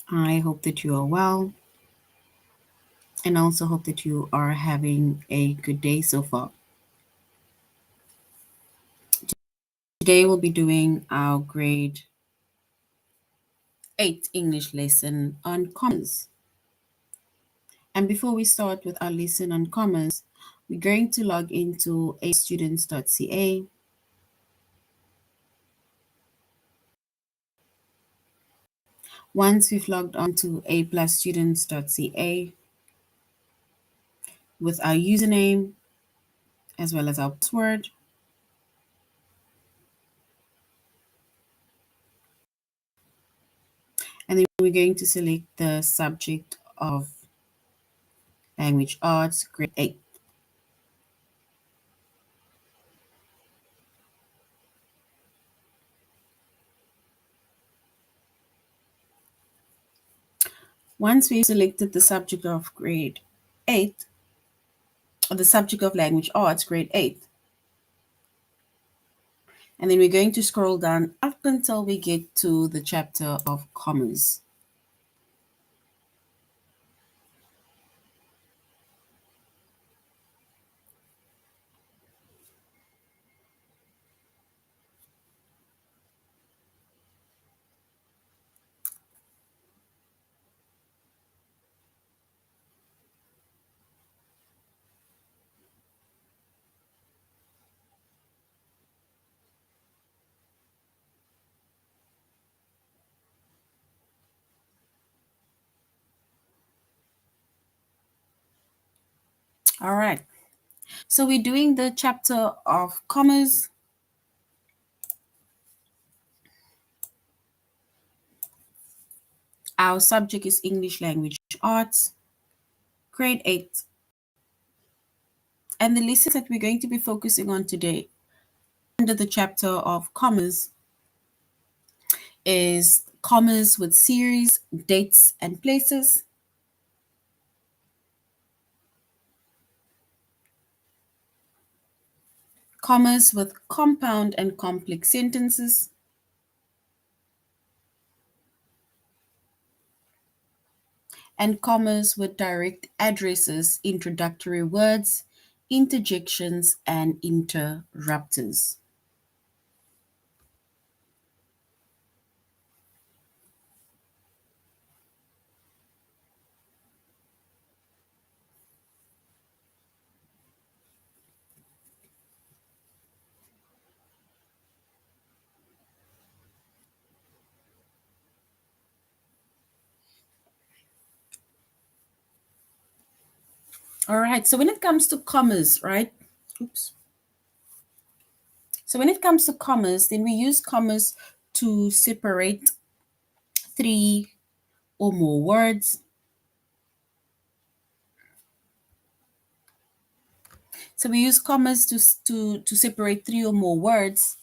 I hope that you are well and also hope that you are having a good day so far. Today we'll be doing our grade 8 English lesson on commas. And before we start with our lesson on commas, we're going to log into astudents.ca. Once we've logged on to aplusstudents.ca with our username as well as our password, and then we're going to select the subject of Language Arts, grade 8. Once we've selected the subject of grade 8, or the subject of Language Arts, grade 8, and then we're going to scroll down up until we get to the chapter of commas. All right. So we're doing the chapter of commas. Our subject is English Language Arts, grade 8. And the lessons that we're going to be focusing on today under the chapter of commas is commas with series, dates, and places, commas with compound and complex sentences, and commas with direct addresses, introductory words, interjections, and interrupters. All right, so when it comes to commas, right? Oops. So when it comes to commas, then we use commas to separate three or more words. So we use commas to separate three or more words,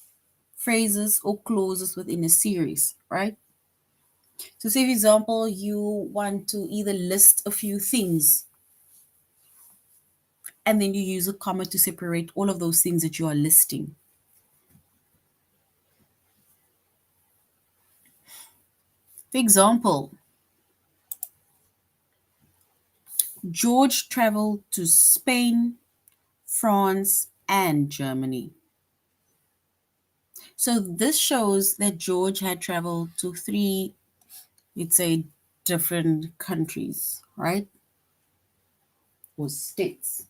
phrases, or clauses within a series, right? So say, for example, you want to either list a few things and then you use a comma to separate all of those things that you are listing. For example, George traveled to Spain, France, and Germany. So this shows that George had traveled to three, let's say, different countries, right? Or states.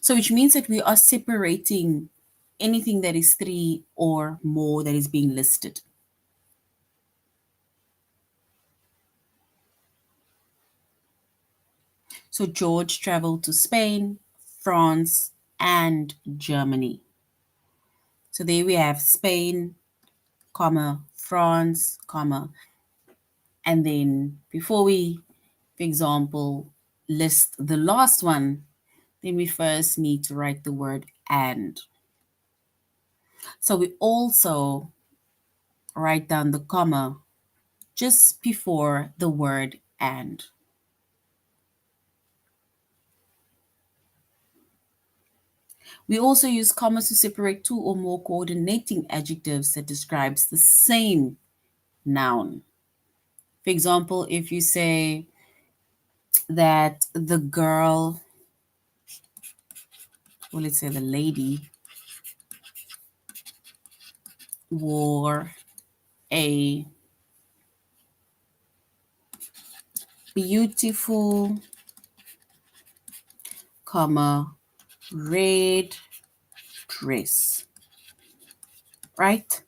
So which means that we are separating anything that is three or more that is being listed. So George traveled to Spain, France, and Germany. So there we have Spain, comma, France, comma, and then before we, for example, list the last one, then we first need to write the word and. So we also write down the comma just before the word and. We also use commas to separate two or more coordinating adjectives that describes the same noun. For example, if you say that the girl, or let's say the lady, wore a beautiful, comma, red dress, right?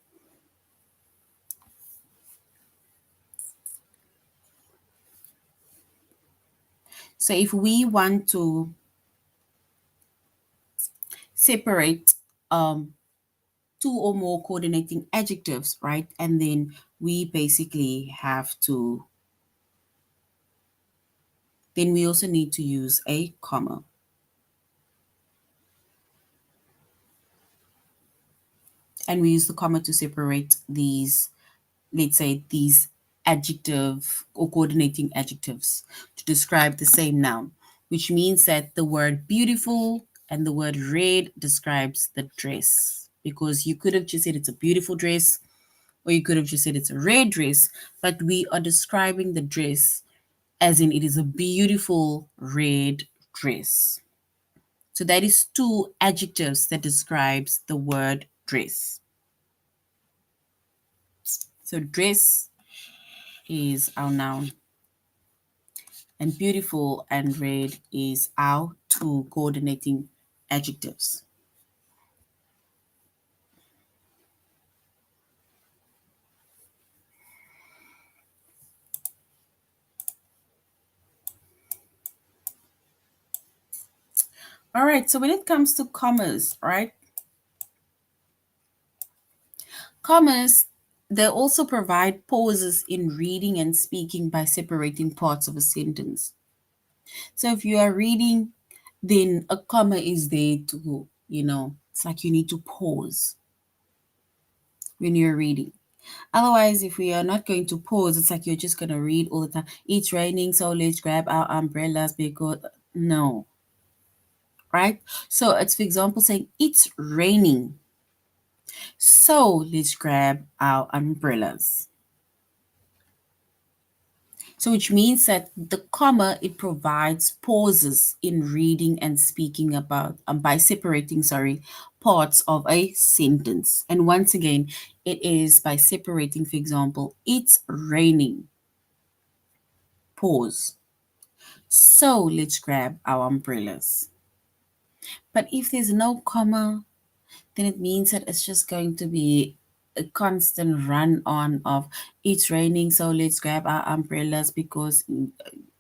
So if we want to separate two or more coordinating adjectives, right? And then we basically have to, then we also need to use a comma. And we use the comma to separate these, let's say, these adjective or coordinating adjectives to describe the same noun, which means that the word beautiful and the word red describes the dress. Because you could have just said it's a beautiful dress, or you could have just said it's a red dress, but we are describing the dress as in it is a beautiful red dress. So that is two adjectives that describes the word dress. So dress is our noun, and beautiful and red is our two coordinating adjectives. All right, so when it comes to commas, right? Commas, they also provide pauses in reading and speaking by separating parts of a sentence. So if you are reading, then a comma is there to, it's like you need to pause when you're reading. Otherwise, if we are not going to pause, it's like you're just going to read all the time. It's raining, so let's grab our umbrellas because no, right? So it's, for example, saying it's raining, so let's grab our umbrellas. So which means that the comma, it provides pauses in reading and speaking about by separating, parts of a sentence. And once again, it is by separating, for example, it's raining, pause. So let's grab our umbrellas. But if there's no comma, then it means that it's just going to be a constant run on of it's raining, so let's grab our umbrellas because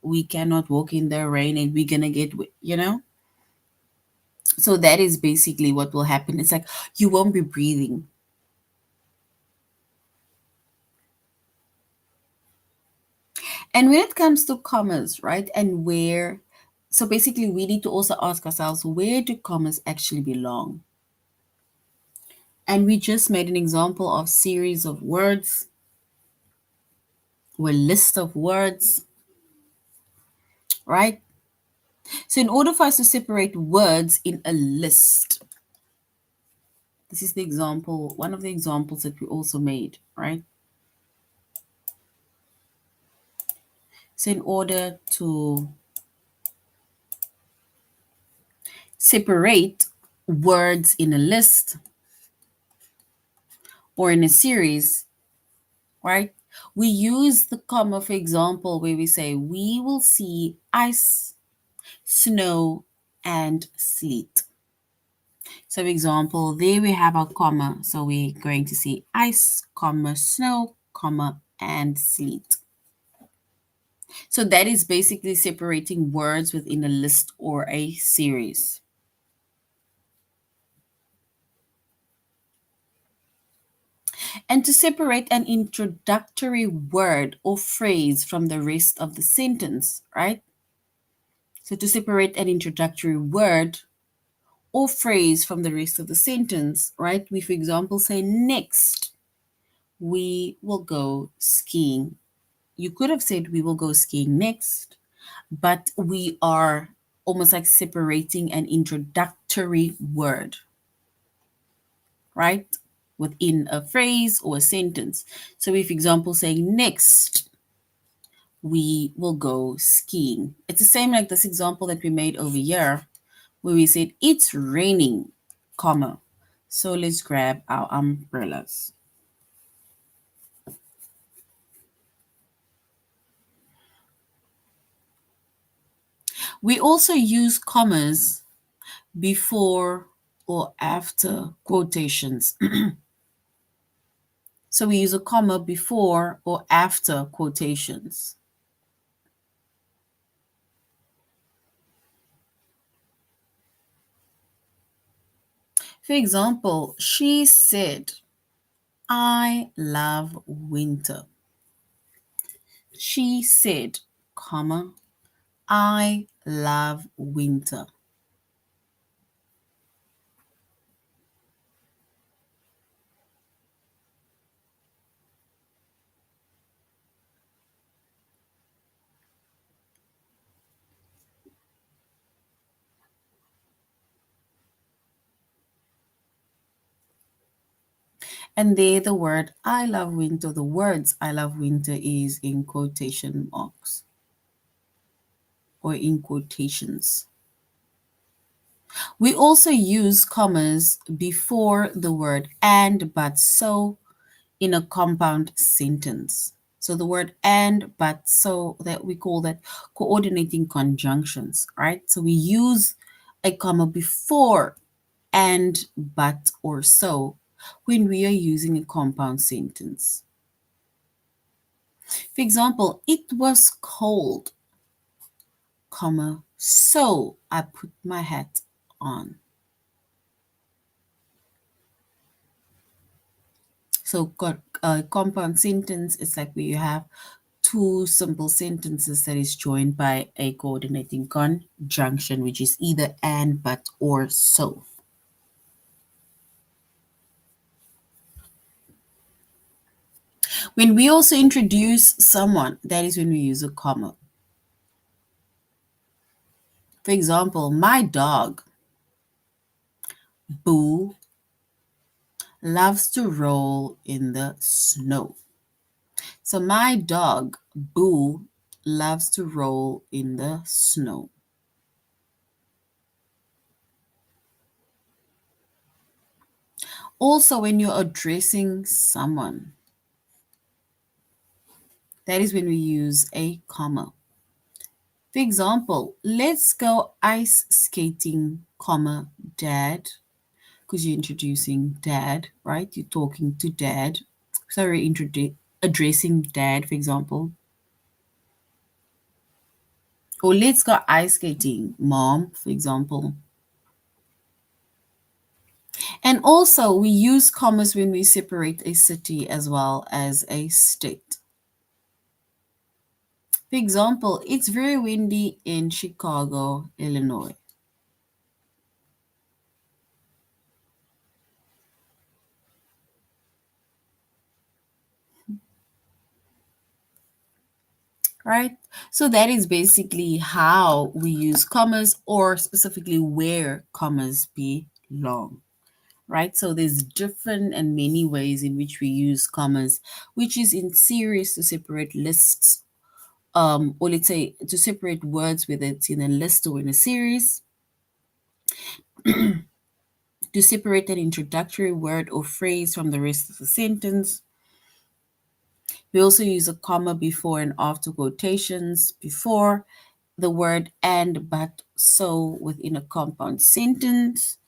we cannot walk in the rain and we're gonna get so that is basically what will happen. It's like you won't be breathing. And when it comes to commas, right, and where, so basically we need to also ask ourselves, where do commas actually belong? And we just made an example of series of words or list of words, right? So in order for us to separate words in a list, this is the example, one of the examples that we also made, right? So in order to separate words in a list or in a series, right? We use the comma, for example, where we say, we will see ice, snow, and sleet. So example, there we have our comma. So we're going to see ice, comma, snow, comma, and sleet. So that is basically separating words within a list or a series. And to separate an introductory word or phrase from the rest of the sentence, right? So to separate an introductory word or phrase from the rest of the sentence, right? We, for example, say, next, we will go skiing. You could have said, we will go skiing next, but we are almost like separating an introductory word, right? Within a phrase or a sentence. So if example saying next, we will go skiing. It's the same like this example that we made over here where we said it's raining, comma. So let's grab our umbrellas. We also use commas before or after quotations. So we use a comma before or after quotations. For example, she said, I love winter. She said, comma, I love winter. And there the word I love winter, the words I love winter is in quotation marks or in quotations. We also use commas before the word and, but, so in a compound sentence. So the word and, but, so, that we call that coordinating conjunctions, right? So we use a comma before and, but, or so when we are using a compound sentence. For example, it was cold, comma, so I put my hat on. So compound sentence is like where you have two simple sentences that is joined by a coordinating conjunction, which is either and, but, or so. When we also introduce someone, that is when we use a comma. For example, my dog, Boo, loves to roll in the snow. So my dog, Boo, loves to roll in the snow. Also, when you're addressing someone, that is when we use a comma. For example, let's go ice skating, comma, dad, because you're introducing dad, right? You're talking to dad. Sorry, addressing dad, for example. Or let's go ice skating, mom, for example. And also, we use commas when we separate a city as well as a state. For example, it's very windy in Chicago, Illinois. Right? So that is basically how we use commas, or specifically where commas belong. Right? So there's different and many ways in which we use commas, which is in series to separate lists, or let's say to separate words, whether it's in a list or in a series, to separate an introductory word or phrase from the rest of the sentence. We also use a comma before and after quotations, before the word and, but, so within a compound sentence.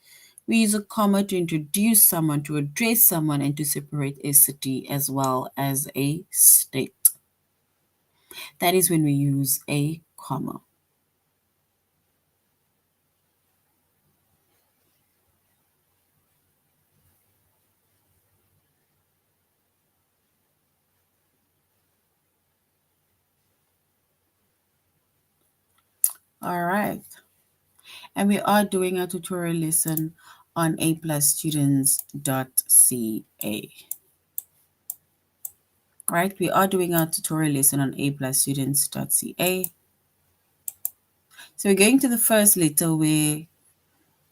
We use a comma to introduce someone, to address someone, and to separate a city as well as a state. That is when we use a comma. All right. And we are doing a tutorial lesson on aplusstudents.ca. Right, we are doing a tutorial lesson on aplusstudents.ca. So we're going to the first letter where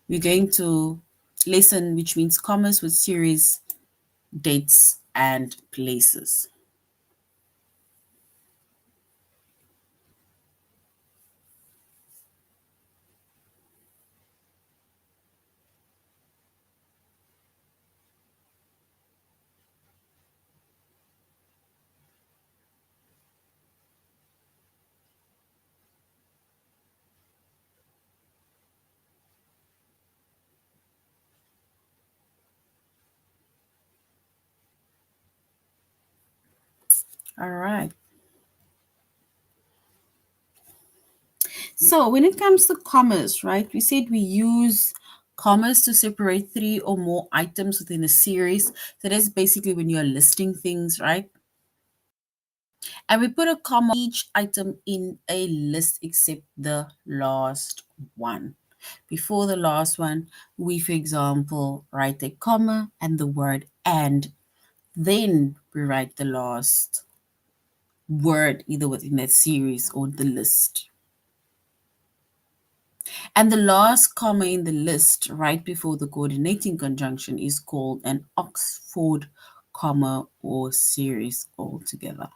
we're going to lesson, which means commas with series, dates, and places. All right. So when it comes to commas, right, we said we use commas to separate three or more items within a series. So that's basically when you're listing things, right? And we put a comma each item in a list except the last one. Before the last one, we, for example, write a comma and the word and. Then we write the last word either within that series or the list. And the last comma in the list right before the coordinating conjunction is called an Oxford comma or series altogether.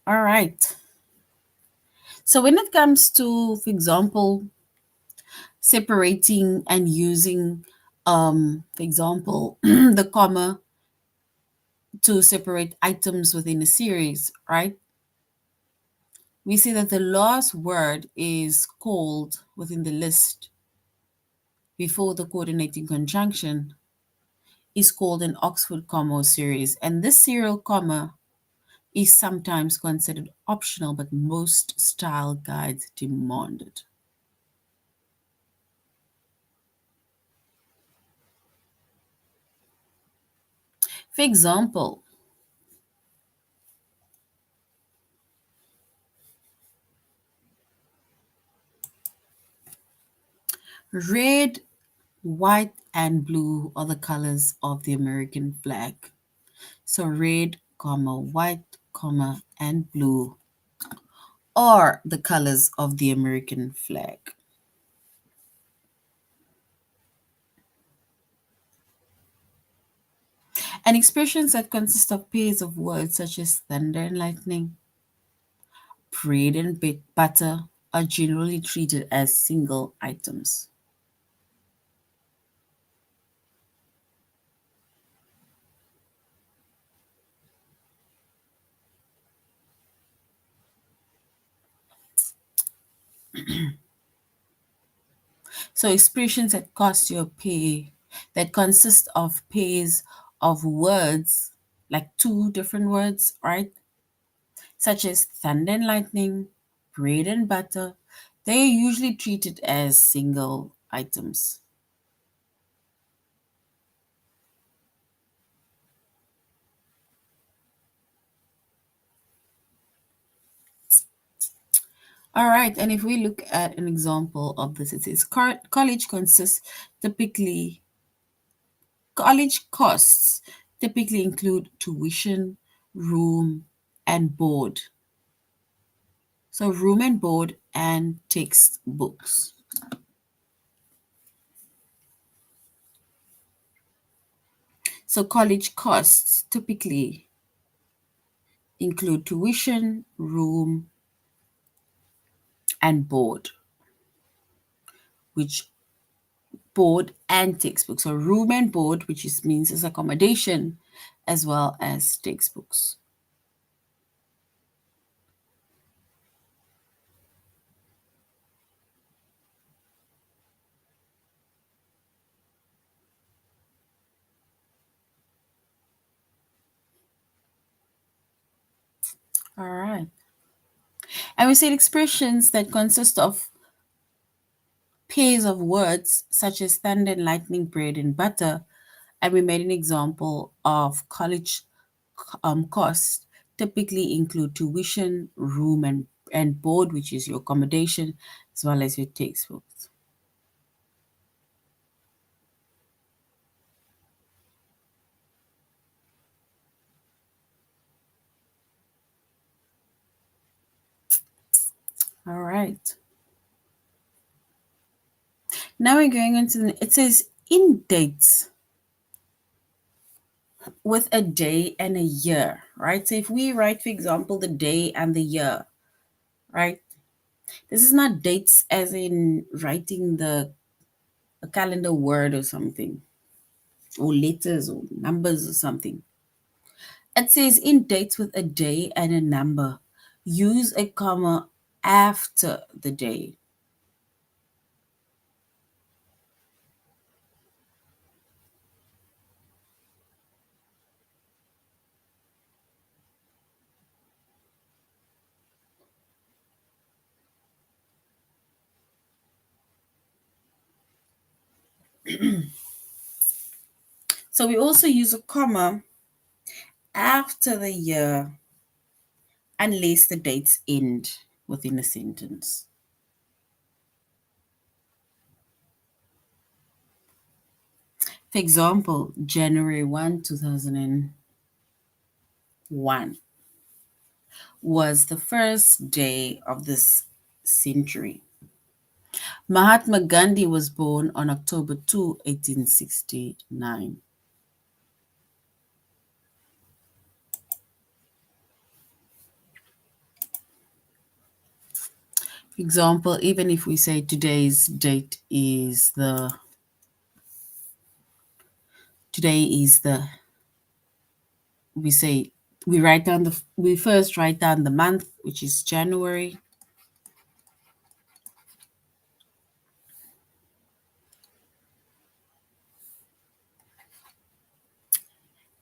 All right. So when it comes to, for example, separating and using, for example, the comma to separate items within a series, right? We see that the last word is called within the list before the coordinating conjunction is called an Oxford comma or series. And this serial comma is sometimes considered optional, but most style guides demand it. For example, red, white, and blue are the colors of the American flag. So red, comma, white, comma, and blue are the colors of the American flag. And expressions that consist of pairs of words such as thunder and lightning, bread and butter are generally treated as single items. So expressions that cost you a pair, that consist of pairs of words, like two different words, right? Such as thunder and lightning, bread and butter, they are usually treated as single items. All right, and if we look at an example of this, it says college costs typically include tuition, room, and board. So room and board and textbooks. So college costs typically include tuition, room, and board, which board and textbooks. So room and board, which means is accommodation, as well as textbooks. All right. And we said expressions that consist of pairs of words such as thunder and lightning, bread and butter. And we made an example of college costs typically include tuition, room and board, which is your accommodation, as well as your textbooks. All right. Now we're going into it says in dates with a day and a year, right? So if we write, for example, the day and the year, right? This is not dates as in writing the a calendar word or something, or letters or numbers or something. It says in dates with a day and a number, use a comma after the day. So we also use a comma after the year unless the dates end within a sentence. For example, January 1, 2001 was the first day of this century. Mahatma Gandhi was born on October 2, 1869. For example, even if we say today's date is the we say we first write down the month, which is January.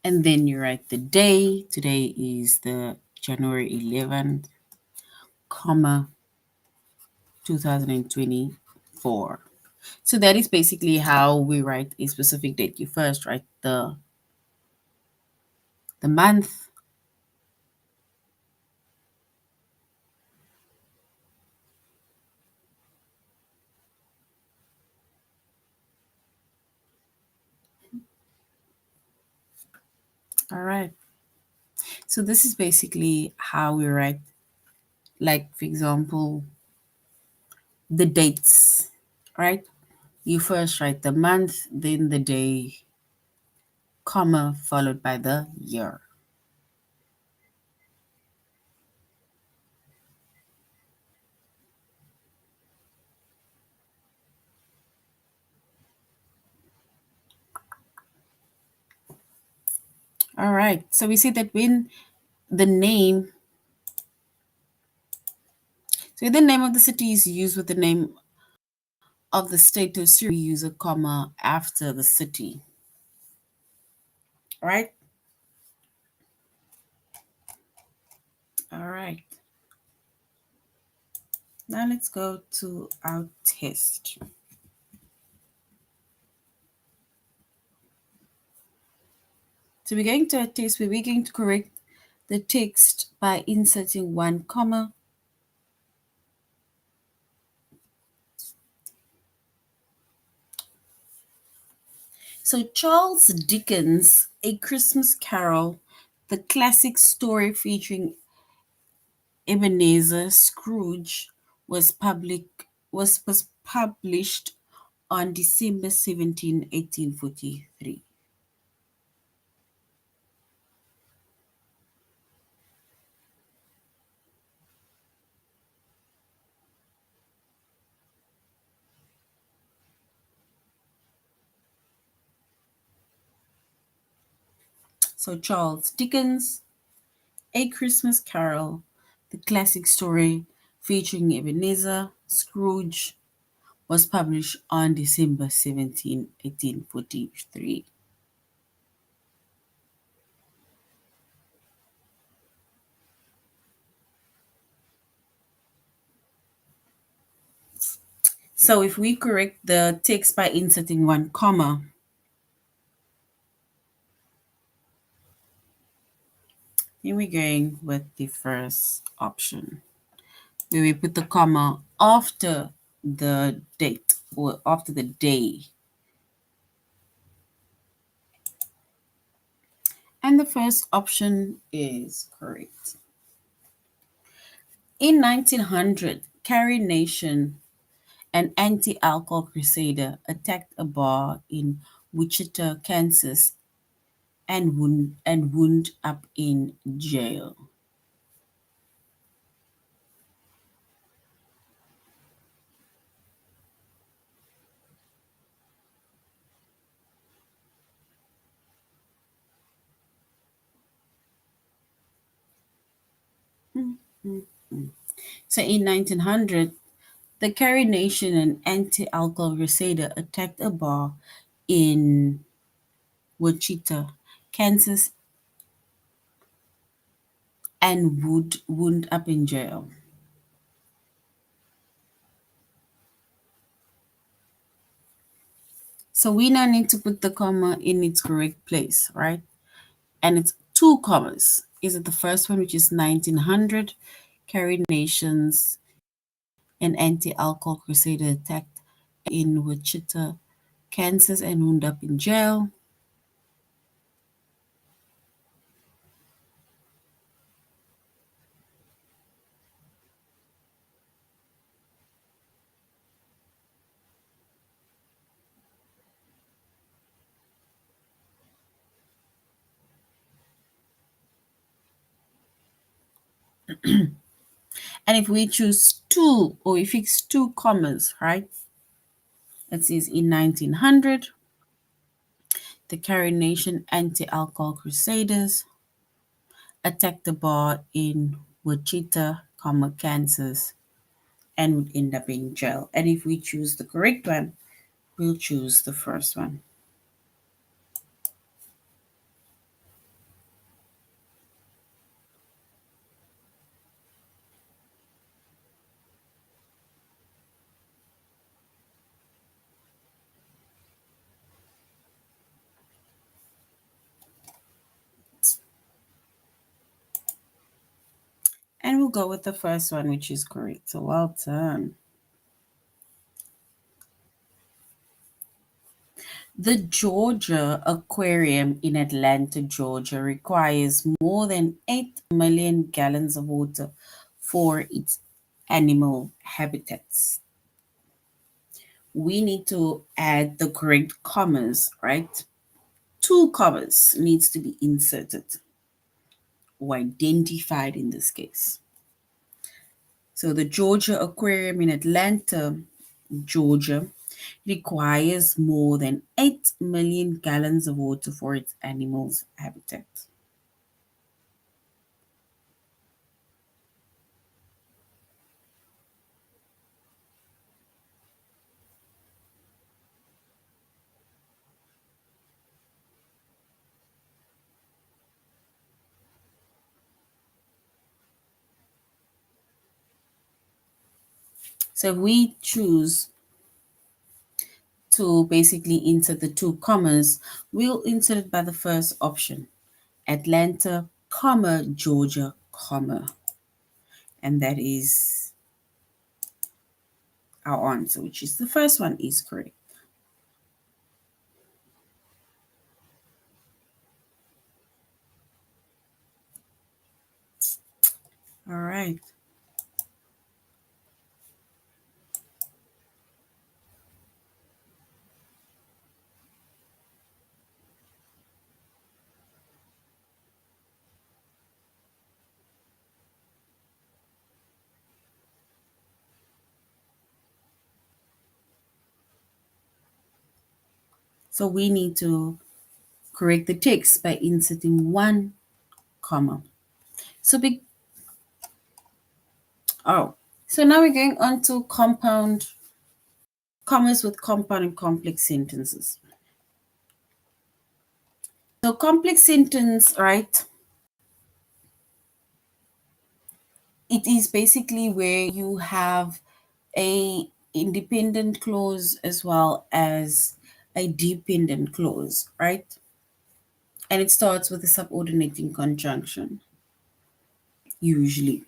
And then you write the day. Today is the January 11th, comma 2024. So that is basically how we write a specific date. You first write the month, all right. So this is basically how we write, like, for example, the dates, right? You first write the month, then the day, comma, followed by the year. All right. So we see that when the name, so the name of the city is used with the name of the state or city, we use a comma after the city, right? All right. Now let's go to our test. So we're going to a test where we're going to correct the text by inserting one comma. So Charles Dickens' A Christmas Carol, the classic story featuring Ebenezer Scrooge, was published on December 17, 1843. So Charles Dickens, A Christmas Carol, the classic story featuring Ebenezer Scrooge, was published on December 17, 1843. So if we correct the text by inserting one comma, here we're going with the first option, where we put the comma after the date or after the day. And the first option is correct. In 1900, Carrie Nation, an anti-alcohol crusader, attacked a bar in Wichita, Kansas, and wound up in jail. So in 1900, the Carrie Nation, an anti-alcohol crusader, attacked a bar in Wichita, Kansas, and wound up in jail. So we now need to put the comma in its correct place, right? And it's two commas. Is it the first one, which is 1900, Carrie Nations, an anti-alcohol crusader attacked in Wichita, Kansas, and wound up in jail? And if we choose two, or we fix two commas, right? It says in 1900, the Carrie Nation anti-alcohol crusaders attacked the bar in Wichita, Kansas, and would end up in jail. And if we choose the correct one, we'll choose the first one. And we'll go with the first one, which is correct. So well done. The Georgia Aquarium in Atlanta, Georgia requires more than 8 million gallons of water for its animal habitats. We need to add the correct commas, right? Two commas needs to be inserted or identified in this case. So the Georgia Aquarium in Atlanta, Georgia requires more than 8 million gallons of water for its animals' habitat. So if we choose to basically insert the two commas, we'll insert it by the first option. Atlanta, comma, Georgia, comma. And that is our answer, which is the first one is correct. All right. So we need to correct the text by inserting one comma. So oh, so now we're going on to compound commas with compound and complex sentences. So complex sentence, right? It is basically where you have a independent clause as well as a dependent clause, right? And it starts with a subordinating conjunction, usually.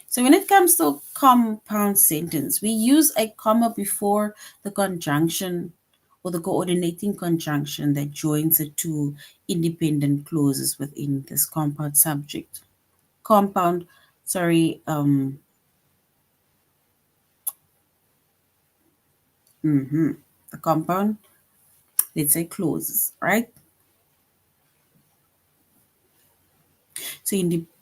So when it comes to compound sentence, we use a comma before the conjunction or the coordinating conjunction that joins the two independent clauses within this compound subject. Compound, sorry, the compound, let's say clauses, right?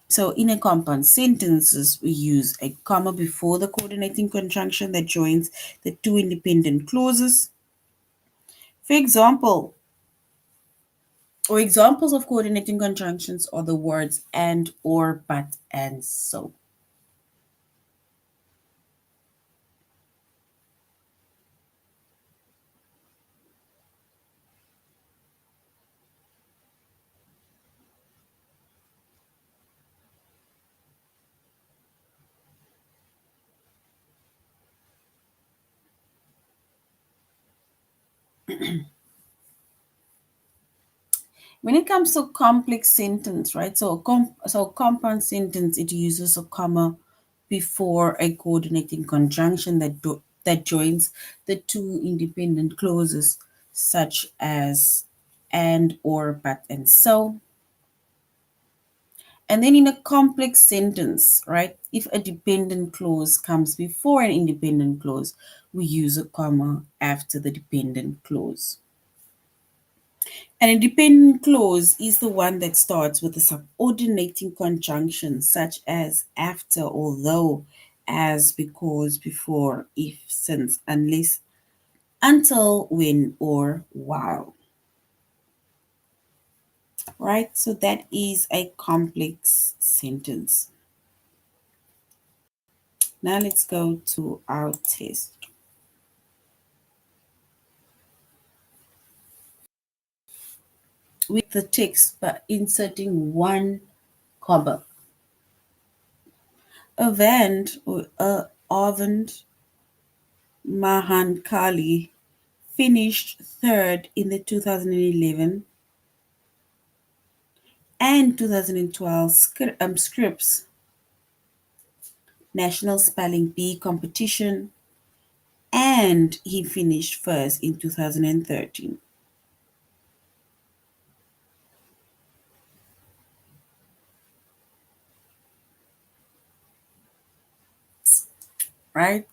So in a compound sentences, we use a comma before the coordinating conjunction that joins the two independent clauses. For example, or examples of coordinating conjunctions are the words and, or, but, and so. When it comes to complex sentence, right? So compound sentence, it uses a comma before a coordinating conjunction that joins the two independent clauses, such as and, or, but, and so. And then in a complex sentence, right, if a dependent clause comes before an independent clause, we use a comma after the dependent clause. An independent clause is the one that starts with a subordinating conjunction such as after, although, as, because, before, if, since, unless, until, when, or while. Right? So that is a complex sentence. Now let's go to our test. With the text by inserting one comma. Avand or Arvind Mahankali finished third in the 2011 and 2012 Scripps National Spelling Bee competition, and he finished first in 2013. Right?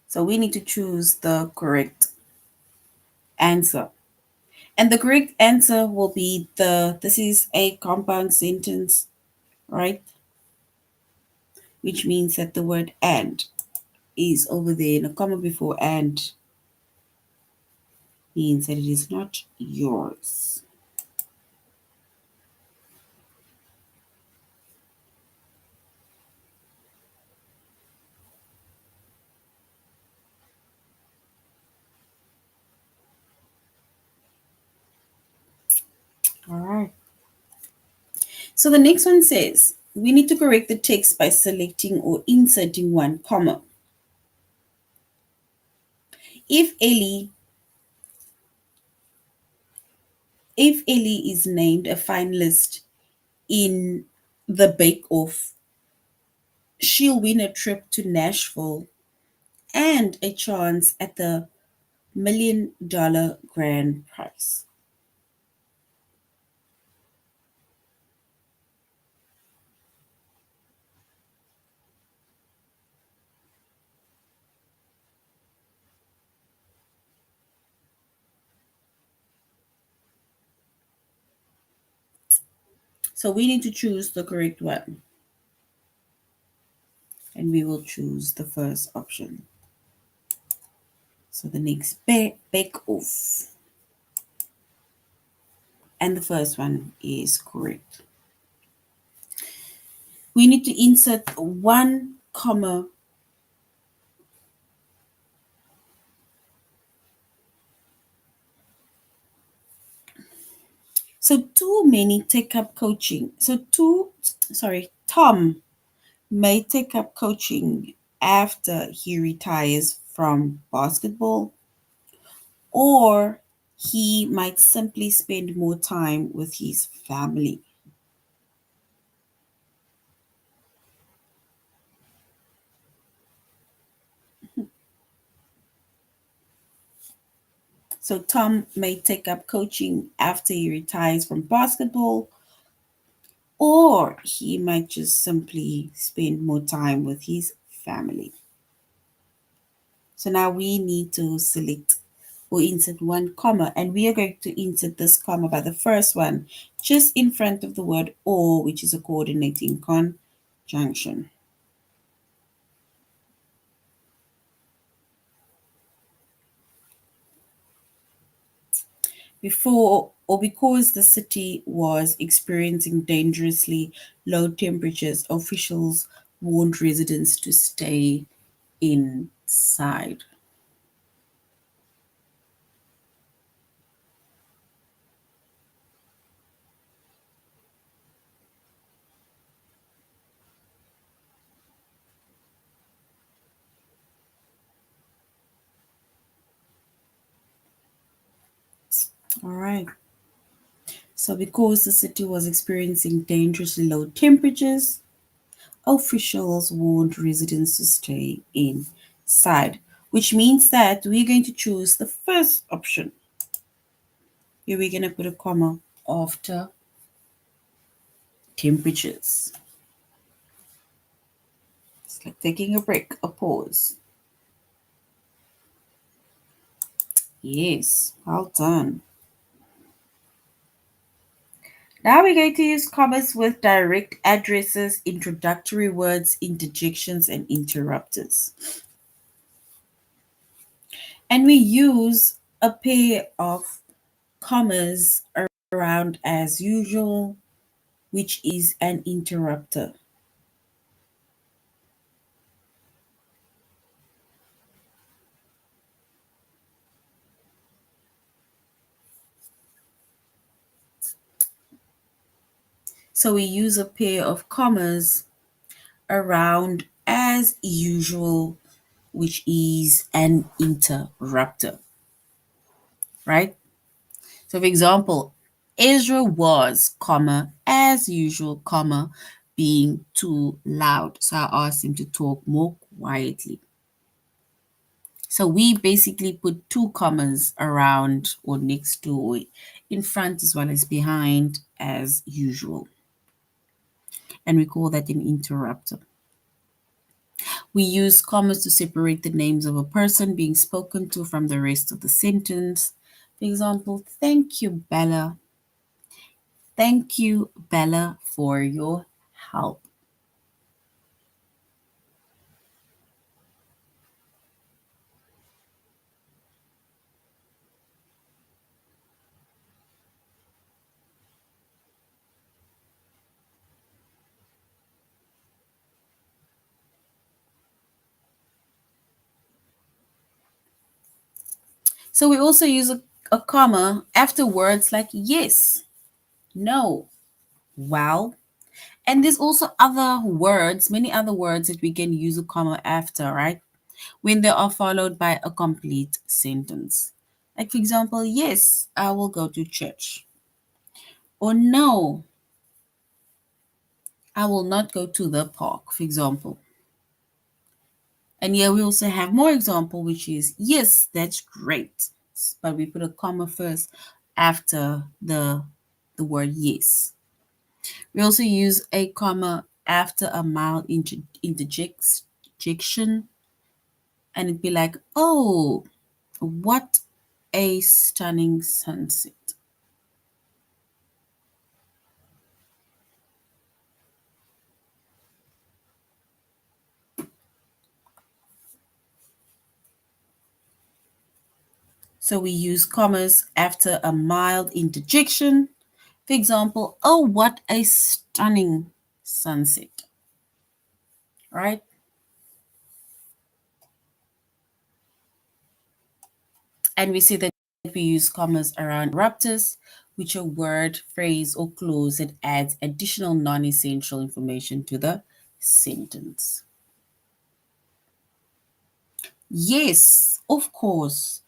So we need to choose the correct answer. And the correct answer will be this is a compound sentence, right? Which means that the word and is over there and a comma before and means that it is not yours. All right. So the next one says we need to correct the text by selecting or inserting one comma. If Ellie if Ellie is named a finalist in the Bake Off, she'll win a trip to Nashville and a chance at the $1 million grand prize. So we need to choose the correct one. And we will choose the first option. So the next bake off. And the first one is correct. We need to insert one comma. So too many take up coaching. Tom may take up coaching after he retires from basketball, or he might simply spend more time with his family. So Tom may take up coaching after he retires from basketball, or he might just simply spend more time with his family. So now we need to select or insert one comma, and we are going to insert this comma by the first one just in front of the word or, which is a coordinating conjunction. Before or because the city was experiencing dangerously low temperatures, officials warned residents to stay inside. All right. So, because the city was experiencing dangerously low temperatures, officials warned residents to stay inside, which means that we're going to choose the first option. Here we're going to put a comma after temperatures. It's like taking a break, a pause. Yes, well done. Now we're going to use commas with direct addresses, introductory words, interjections, and interrupters. And we use a pair of commas around as usual, which is an interrupter. So we use a pair of commas around as usual, which is an interrupter, right? So for example, Ezra was, comma, as usual, comma, being too loud. So I asked him to talk more quietly. So we basically put two commas around or next to or in front as well as behind as usual. And we call that an interrupter. We use commas to separate the names of a person being spoken to from the rest of the sentence. For example, thank you, Bella. Thank you, Bella, for your help. So we also use a comma after words like yes, no, well. And there's also other words, many other words that we can use a comma after, right? When they are followed by a complete sentence. Like, for example, yes, I will go to church. Or no, I will not go to the park, for example. And here we also have more example, which is yes, that's great. But we put a comma first after the word yes. We also use a comma after a mild interjection, and it'd be like, oh, what a stunning sunset. So we use commas after a mild interjection. For example, oh, what a stunning sunset, right? And we see that we use commas around interrupters, which are word, phrase, or clause that adds additional non-essential information to the sentence. Yes, of course,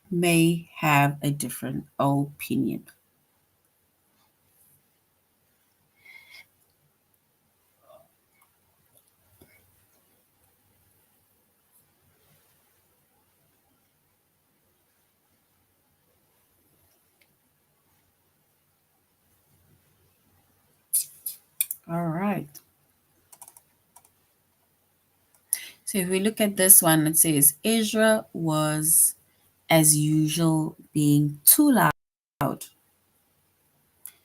may have a different opinion. All right. So if we look at this one, it says Ezra was, as usual, being too loud.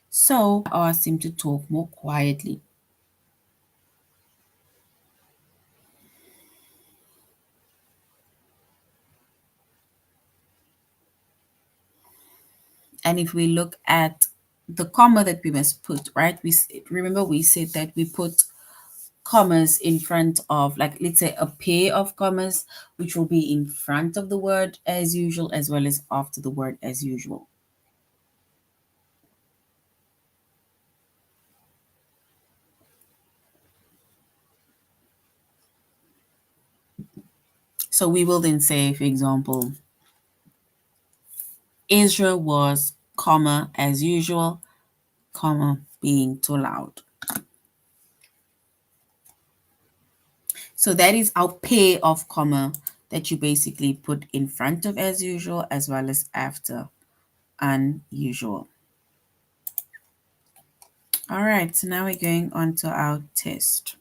So I asked him to talk more quietly. And if we look at the comma that we must put, right? Remember we said that we put commas in front of, like, let's say a pair of commas, which will be in front of the word as usual as well as after the word as usual. So we will then say, for example, Israel was, comma, as usual, comma, being too loud. So that is our pair of comma that you basically put in front of as usual as well as after unusual. All right, so now we're going on to our test.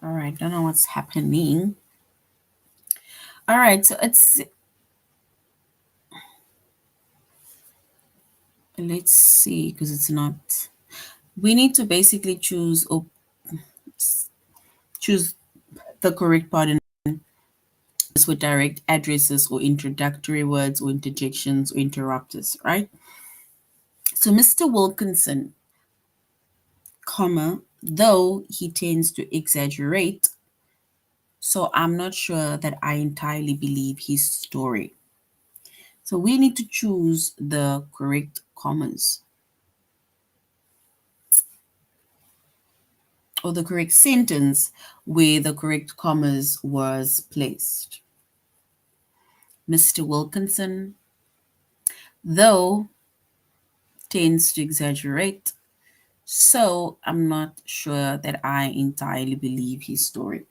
All right, don't know what's happening. All right, so let's see, because it's not, we need to basically choose the correct part in with direct addresses or introductory words or interjections or interrupters, right? So Mr. Wilkinson, comma, though he tends to exaggerate, so I'm not sure that I entirely believe his story. So we need to choose the correct commas or the correct sentence where the correct commas was placed. Mr. Wilkinson, though tends to exaggerate, so I'm not sure that I entirely believe his story.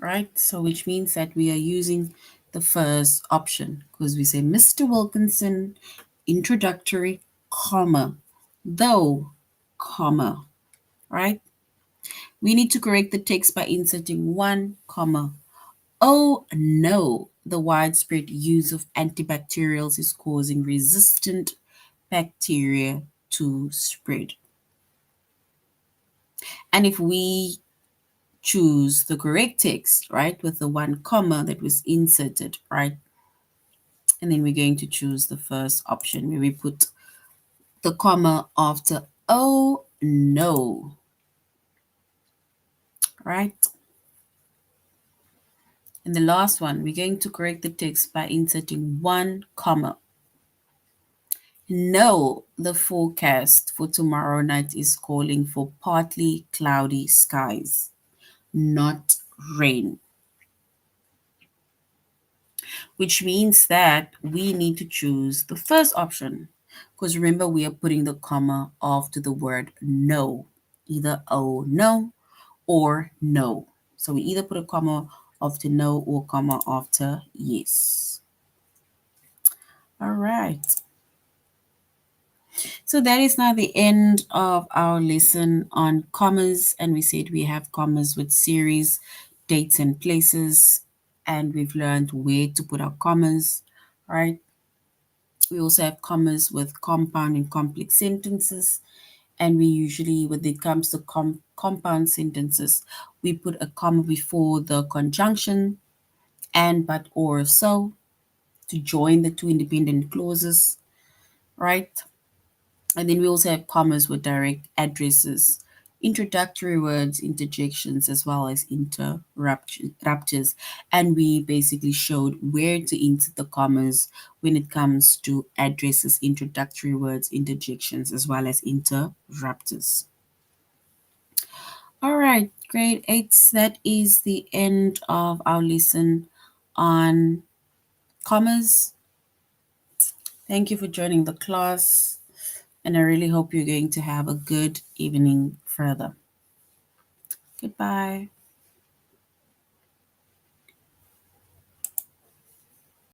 Right? So which means that we are using the first option because we say Mr. Wilkinson, introductory, comma, though, comma, right? We need to correct the text by inserting one comma. Oh no, the widespread use of antibacterials is causing resistant bacteria to spread. And if we choose the correct text, right, with the one comma that was inserted, right, and then we're going to choose the first option where we put the comma after oh no, right? And the last one, we're going to correct the text by inserting one comma. No, the forecast for tomorrow night is calling for partly cloudy skies, not rain, which means that we need to choose the first option because remember we are putting the comma after the word no, either oh no or no. So we either put a comma after no or comma after yes. All right. So that is now the end of our lesson on commas. And we said we have commas with series, dates, and places. And we've learned where to put our commas, right? We also have commas with compound and complex sentences. And we usually, when it comes to compound sentences, we put a comma before the conjunction and, but, or, so to join the two independent clauses, right? And then we also have commas with direct addresses introductory words, interjections, as well as interrupters. And we basically showed where to insert the commas when it comes to addresses, introductory words, interjections, as well as interrupters. All right, grade 8, that is the end of our lesson on commas. Thank you for joining the class, and I really hope you're going to have a good evening further. Goodbye.